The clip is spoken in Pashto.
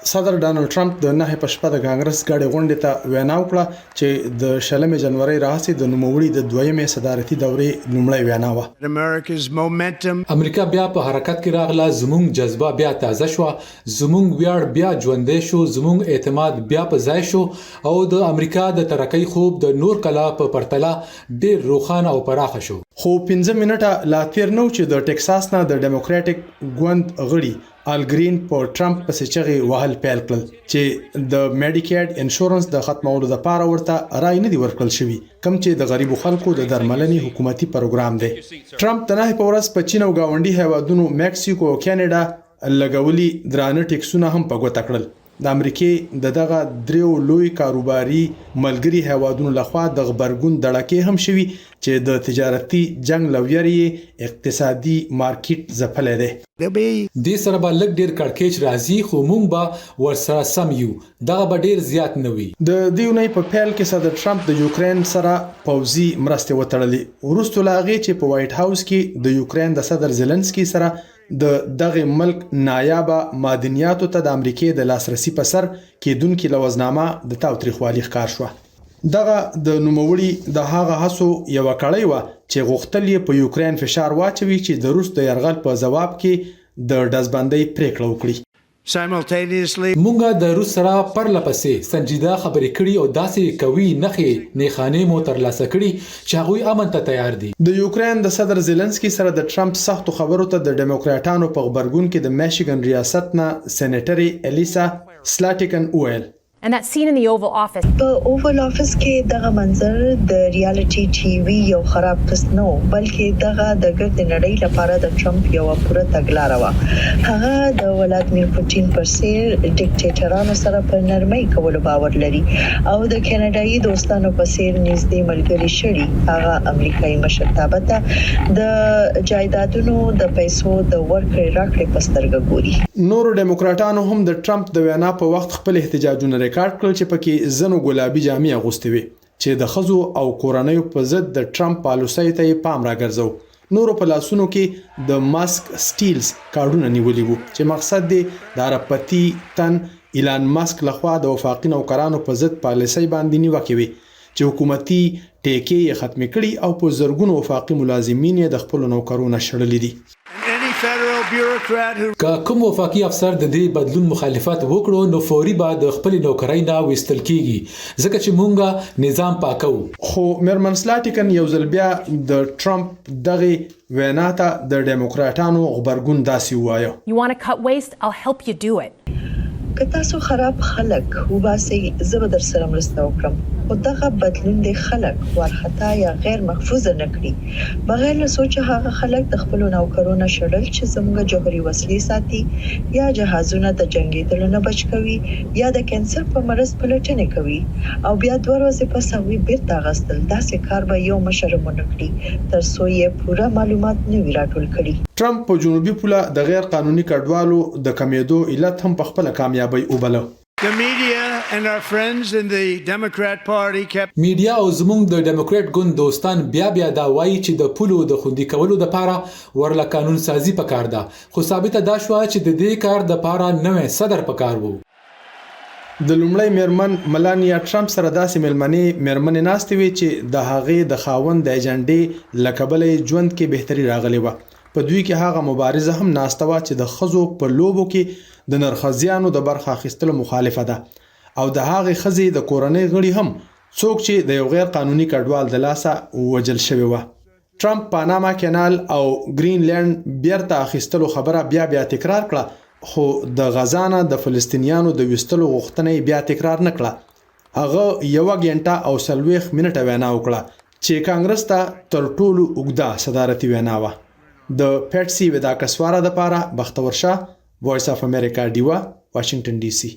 صدر ډانلډ ټرمپ د 9 په شپه د کانګرس غړي غونډې ته وینا وکړه چې د 16 جنوري راهیسې د نوموړي د دویمې صدارتي دورې لومړی وینا و. امریکا بیا په حرکت کې راغله، زموږ جذبه بیا تازه شو، زموږ ویاړ بیا ژوندی شو، زموږ اعتماد بیا په ځای شو او د امریکا د ترقۍ خوب د نور کلا په پرتله ډیر روښانه او پراخه شو. خو 15 منټه لا تیر نو چې د ټکساس نه د ډیموکراټک ګوند غړي آل گرین په ټرمپ پسې چغې وهل پیل کړل چې د میډیکیډ انشورنس د ختمولو لپاره ورته رای نه دی ورکړل شوی، کوم چې د غریبو خلکو د درملنې حکومتي پروګرام دی. ټرمپ د 9 په ورځ په چین او گاونډي هیوادونو مکسیکو او کاناډا لګولي درانه ټیکسونه هم په ګوته کړل. د امریکای دغه دریو لوی کاروباري ملګری هیوادونو لخوا د غبرګون دړکې هم شوي چې د تجارتي جنگ لویری اقتصادي مارکیټ زپلې ده. دې سره به لږ ډیر کړکېچ راځي، خو موږ به ورسره سم یو، دغه به ډیر زیات نه وي. د دیونی په پیل کې صدر ټرمپ د یوکرين سره پوځي مرسته وتړلې، ورسته لاغي چې په وایټ هاوس کې د یوکرين د صدر زيلنسکي سره د دغه ملک نایابه معدنیاتو ته د امریکای د لاسرسي په سر کېدونکو لوزنامه د تاوتریخوالي ښکار شو. دغه د نوموړي د هغه هڅو یو کړی و چې غوښتل یې په یوکرين فشار واچوي چې د روس د يرغل په جواب کې د دزبندۍ پریکړه وکړي. مونږه د روس سره پرلپسې سنجیده خبرې کړي او داسې کوي نه خانې مو ترلاسه کړي چې هغوی امن ته تیار دي. د یوکرين د صدر زيلنسکي سره د ټرمپ سختو خبرو ته د ډیموکراټانو په خبرګون کې د میشیګن ریاست نه سېنیټري الیسا سلاټیکن ویل. And that scene in the Oval Office. په اوول افیس کې دغه منظر د ریالټي ټي وی یو خراب قسط نه بلکې دغه د ګرد نړۍ لپاره د ټرمپ یو پوره تګلاره و. هغه د ولادمیر پوتین پر سیر ډیکټیټرانو سره په نرمۍ کولو باور لري او د کاناډایي دوستانو په سیر نږدې ملګری شړي. هغه امریکایي مشرتابه ته د جایدادونو د پیسو د ورکړې راکړې په سترګه ګوري. نورو ډیموکراټانو هم د ټرمپ د وینا په وخت خپل احتجاجونه ریکارډ کړل چې پکې زنو ګلابي جامې اغوستې وي چې د خزو او کورنۍ په ضد د ټرمپ پالیسۍ ته پام راګرځاو. نورو په لاسونو کې د ماسک سټیلز کارډونه نیولي وو چې مقصد دی د عربپتی تن ایلان ماسک لخوا د وفاقي نوکرانو په ضد پالیسۍ باندې نیوکه وي چې حکومتي ټیکې یې ختم کړي او په زرګونو وفاقي ملازمین یې د خپل نوکرونو شړلې دي. که کوم وفاقي افسر د دې بدلون مخالفت وکړو نو فوري به د خپل نوکرۍ نه وستل کیږي ځکه چې مونږه نظام پاکو. خو میرمن سلاټیکن یو ځل بیا د ټرمپ دغه وینا ته د ډیموکراټانو خبرګون داسي وایو. You want to cut waste? I'll help you do it. که تاسو خراب خلک وباسي زه در سره مرسته وکړم، خو دغه بدلون د خلک ورختا یا غیر محفوظ نه کړي بغیر له سوچ هغه خلک د خپل نوکرونو شړل چې زموږ جوهري وسلې ساتي یا جهازونه د جنگیدلو نه بچ کوي یا د کانسر په مرض پلټنه کوي او بیا 2 ورځې پس هغوی بیرته غستل. داسې کار به یو مشر مونږ کړي تر څو یې پوره معلومات نه وي راټول کړي. ټرمپ په جنوبي پوله د غیر قانوني کډوالو د کمیدو علت هم په خپل کامیابی وبله. میډیا او زموږ د ډیموکراټ ګوند دوستان بیا دا وایي چې د پولو د خوندي کولو لپاره ورله قانون سازي پکار ده، خو ثابته ده شو چې د دې کار لپاره نوې صدر پکار وو. د لومړی میرمن ملانیا ټرمپ سره داسې میرمنې ناستې وي چې د هغې د خاوند د ایجنډې لکبلې ژوند کې بهتري راغلی و. په دوی کې هغه مبارزه هم ناسته و چې د خزو په لوبو کې د نرخزیانو د برخه اخیستلو مخالفه ده او د هغه خزې د کورنۍ غړي هم څوک چې د یو غیر قانوني کډوال د لاسه وجل شوی و. ټرمپ پاناما کانال او گرینلند بیرته اخیستلو خبره بیا تکرار کړه، خو د غزا نه د فلسطینیانو د وستلو غوښتنه بیا تکرار نه کړه. هغه 1 غنټه او 40 منټه وینا وکړه چې کانګرس ته تر ټولو اوږده صدارتي وینا و. د پیټسی ودا کسواره د پاره بختور شاه، وایس اف امریکا دیوا، واشنگټن ډي سي.